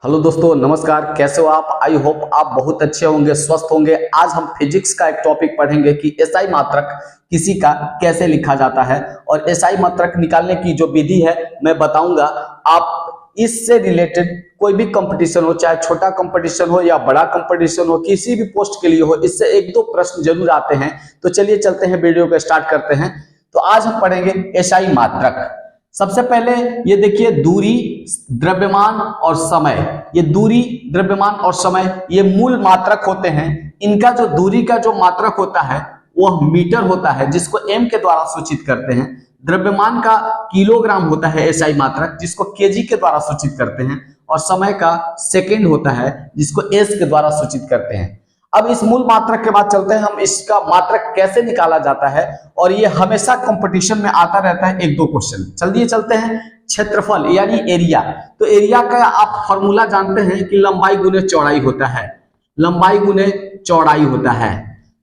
Hello दोस्तों, नमस्कार। कैसे हो आप? आई होप आप बहुत अच्छे होंगे, स्वस्थ होंगे। आज हम फिजिक्स का एक टॉपिक पढ़ेंगे कि एसआई मात्रक किसी का कैसे लिखा जाता है और एसआई मात्रक निकालने की जो विधि है मैं बताऊंगा। आप इससे रिलेटेड कोई भी कंपटीशन हो, चाहे छोटा कंपटीशन हो या बड़ा कंपटीशन हो, किसी भी पोस्ट के लिए हो, इससे एक दो प्रश्न जरूर आते हैं। तो चलिए चलते हैं, वीडियो को स्टार्ट करते हैं। तो आज हम पढ़ेंगे एसआई मात्रक। सबसे पहले ये देखिए, दूरी, द्रव्यमान और समय। ये दूरी, द्रव्यमान और समय ये मूल मात्रक होते हैं। इनका जो दूरी का जो मात्रक होता है वह मीटर होता है, जिसको एम के द्वारा सूचित करते हैं। द्रव्यमान का किलोग्राम होता है एसआई मात्रक, जिसको केजी के द्वारा सूचित करते हैं। और समय का सेकेंड होता है, जिसको एस के द्वारा सूचित करते हैं। अब इस मूल मात्रक के बाद चलते हैं हम इसका मात्रक कैसे निकाला जाता है, और ये हमेशा कंपटीशन में आता रहता है एक दो क्वेश्चन। चलिए चलते हैं। क्षेत्रफल यानी एरिया। तो एरिया का आप फॉर्मूला जानते हैं कि लंबाई गुने चौड़ाई होता है। लंबाई गुने चौड़ाई होता है।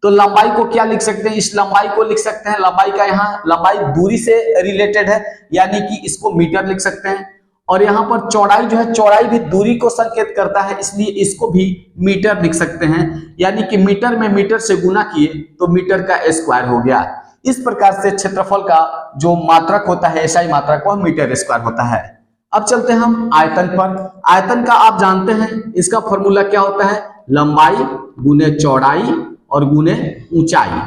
तो लंबाई को क्या लिख सकते हैं? इस लंबाई को लिख सकते हैं, लंबाई का यहाँ लंबाई दूरी से रिलेटेड है, यानी कि इसको मीटर लिख सकते हैं। और यहाँ पर चौड़ाई जो है, चौड़ाई भी दूरी को संकेत करता है, इसलिए इसको भी मीटर लिख सकते हैं। यानी कि मीटर में मीटर से गुना किए तो मीटर का स्क्वायर हो गया। इस प्रकार से क्षेत्रफल का जो मात्रक होता है, एसआई मात्रक, वह मीटर स्क्वायर होता है। अब चलते हैं हम आयतन पर। आयतन का आप जानते हैं, इसका फॉर्मूला क्या होता है? लंबाई गुने चौड़ाई और गुने ऊंचाई।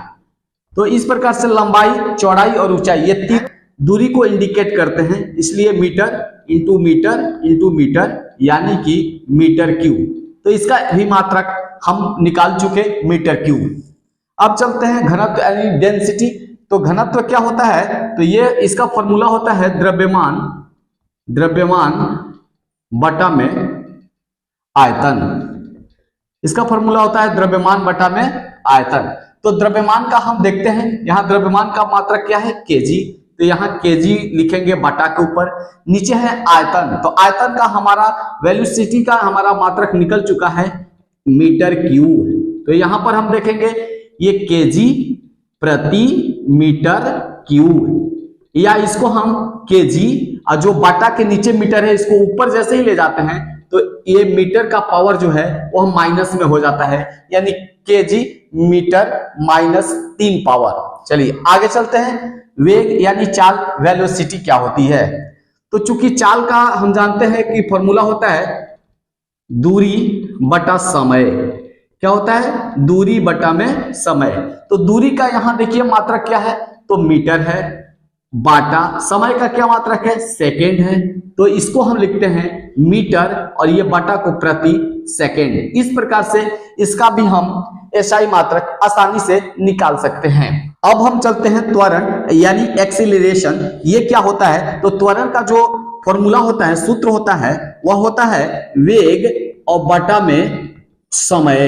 तो इस प्रकार से लंबाई, चौड़ाई और ऊंचाई ये तीन दूरी को इंडिकेट करते हैं, इसलिए मीटर इंटू मीटर यानी कि मीटर क्यूब। तो इसका भी मात्रक हम निकाल चुके, मीटर क्यूब। अब चलते हैं घनत्व यानी डेंसिटी। तो घनत्व क्या होता है? तो ये इसका फॉर्मूला होता है द्रव्यमान बटा में आयतन। इसका फॉर्मूला होता है द्रव्यमान बटा में आयतन। तो द्रव्यमान का हम देखते हैं, यहां द्रव्यमान का मात्रक क्या है? केजी। तो यहाँ केजी लिखेंगे बटा के ऊपर। नीचे है आयतन। तो आयतन का हमारा वेलोसिटी का हमारा मात्रक निकल चुका है, मीटर क्यूब। तो यहाँ पर हम देखेंगे ये केजी प्रति मीटर क्यूब, या इसको हम केजी और जो बटा के नीचे मीटर है इसको ऊपर जैसे ही ले जाते हैं तो ये मीटर का पावर जो है वह माइनस में हो जाता है, यानी केजी मीटर माइनस 3 पावर। चलिए आगे चलते हैं। वेग यानी चाल, वेलोसिटी क्या होती है? तो चूंकि चाल का हम जानते हैं कि फॉर्मूला होता है दूरी बटा समय। क्या होता है? दूरी बटा में समय। तो दूरी का यहां देखिए मात्रक क्या है? तो मीटर है। बाटा समय का क्या मात्रक है? सेकेंड है। तो इसको हम लिखते हैं मीटर और ये बाटा को प्रति सेकेंड। इस प्रकार से इसका भी हम एसआई मात्रक आसानी से निकाल सकते हैं। अब हम चलते हैं त्वरण यानी एक्सीलरेशन। ये क्या होता है? तो त्वरण का जो फॉर्मूला होता है, सूत्र होता है, वह होता है वेग और बटा में समय।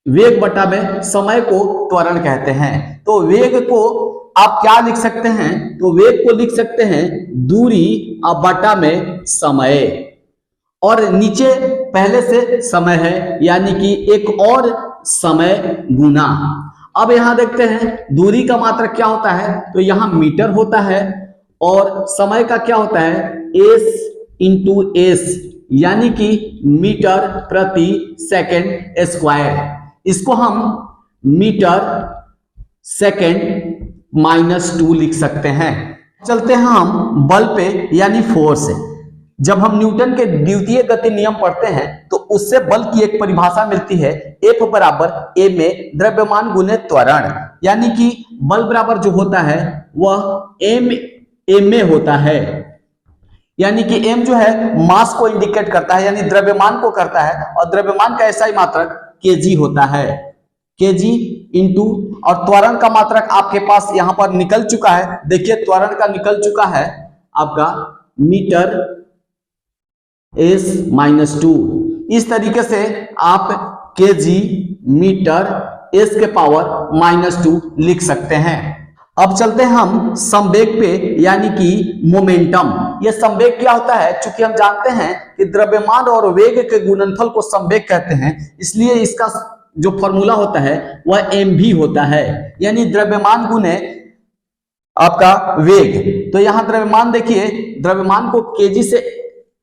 वेग बटा में समय को त्वरण कहते हैं। तो वेग को आप क्या लिख सकते हैं? तो वेग को लिख सकते हैं दूरी और बटा में समय, और नीचे पहले से समय है, यानी कि एक और समय गुना। अब यहां देखते हैं दूरी का मात्रक क्या होता है? तो यहां मीटर होता है, और समय का क्या होता है? एस इंटू एस, यानी कि मीटर प्रति सेकेंड स्क्वायर। इसको हम मीटर सेकेंड -2 लिख सकते हैं। चलते हैं हम बल पे यानी फोर्स। जब हम न्यूटन के द्वितीय गति नियम पढ़ते हैं तो उससे बल की एक परिभाषा मिलती है, F बराबर ए में द्रव्यमान गुने त्वरण। यानी कि बल बराबर जो होता है वह m में होता है, यानी कि m जो है मास को इंडिकेट करता है, यानी द्रव्यमान को करता है, और द्रव्यमान का एसआई मात्रक kg होता है। kg इंटू, और त्वरण का मात्रक आपके पास यहां पर निकल चुका है। देखिए त्वरण का निकल चुका है आपका मीटर s-2। इस तरीके से आप केजी मीटर s के पावर -2 लिख सकते हैं। अब चलते हैं हम संवेग पे यानी कि मोमेंटम। यह संवेग क्या होता है? चूंकि हम जानते हैं कि द्रव्यमान और वेग के गुणनफल को संवेग कहते हैं, इसलिए इसका जो फॉर्मूला होता है वह mv होता है, यानी द्रव्यमान गुने आपका वेग। तो यहां द्रव्यमान देखिए, द्रव्यमान को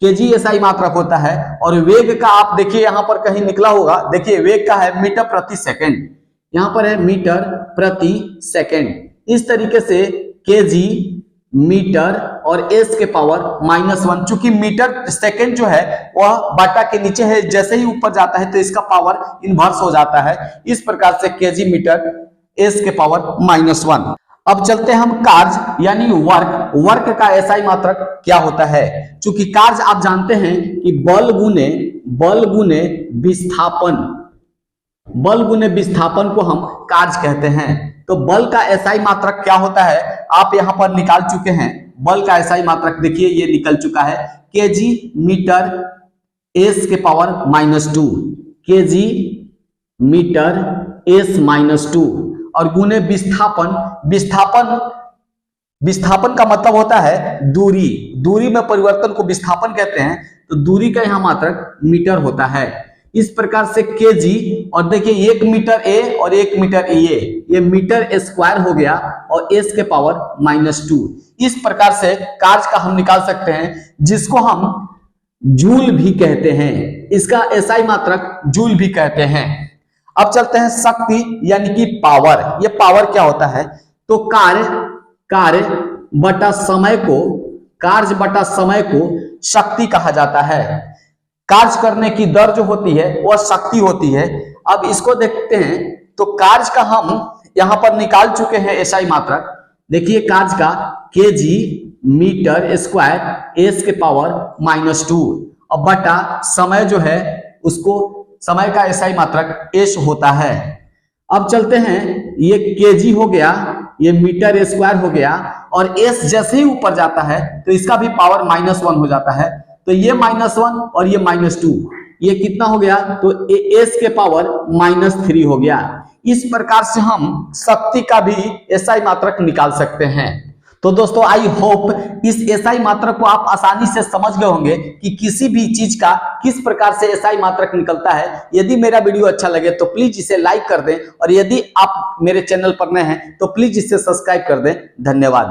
केजी एसआई मात्रक होता है। और वेग का आप देखिए यहां पर कहीं निकला होगा, देखिए वेग का है मीटर प्रति सेकंड, यहां पर है मीटर प्रति सेकंड। इस तरीके से केजी, मीटर और एस के पावर -1, चूंकि मीटर सेकंड जो है वह बटा के नीचे है, जैसे ही ऊपर जाता है तो इसका पावर इन्वर्स हो जाता है। इस प्रकार से केजी मीटर एस के पावर -1। अब चलते हैं हम कार्य यानी वर्क का एसआई मात्रक क्या होता है। चूंकि कार्य आप जानते हैं कि बल गुने विस्थापन को हम कार्य कहते हैं। तो बल का एसआई मात्रक क्या होता है आप यहां पर निकाल चुके हैं। बल का एसआई मात्रक देखिए ये निकल चुका है, केजी मीटर एस के पावर -2, केजी मीटर एस -2 और गुने विस्थापन का मतलब होता है दूरी में परिवर्तन को विस्थापन कहते हैं। तो दूरी का यहां मात्रक मीटर होता है। इस प्रकार से केजी और देखिए 1 मीटर ए और 1 मीटर ये मीटर स्क्वायर हो गया और एस के पावर -2। इस प्रकार से कार्य का हम निकाल सकते हैं, जिसको हम जूल भी कहते हैं। इसका एसआई मात्रक जूल भी कहते हैं। अब चलते हैं शक्ति यानी कि पावर। ये पावर क्या होता है, तो कार्य बटा समय को शक्ति कहा जाता है। कार्य करने की दर जो होती है वह शक्ति होती है। अब इसको देखते हैं, तो कार्य का हम यहां पर निकाल चुके हैं एसआई मात्रक। देखिए कार्य का केजी मीटर स्क्वायर एस के पावर -2 और बटा समय जो है उसको समय का एसआई मात्रक एस होता है। अब चलते हैं, ये केजी हो गया, ये मीटर स्क्वायर हो गया और एस जैसे ही ऊपर जाता है तो इसका भी पावर -1 हो जाता है। तो ये -1 और ये -2, ये कितना हो गया, तो एस के पावर -3 हो गया। इस प्रकार से हम शक्ति का भी एसआई मात्रक निकाल सकते हैं। तो दोस्तों आई होप इस एसआई मात्रक को आप आसानी से समझ गए होंगे कि किसी भी चीज का किस प्रकार से एसआई मात्रक निकलता है। यदि मेरा वीडियो अच्छा लगे तो प्लीज इसे लाइक कर दें और यदि आप मेरे चैनल पर नए हैं तो प्लीज इसे सब्सक्राइब कर दें। धन्यवाद।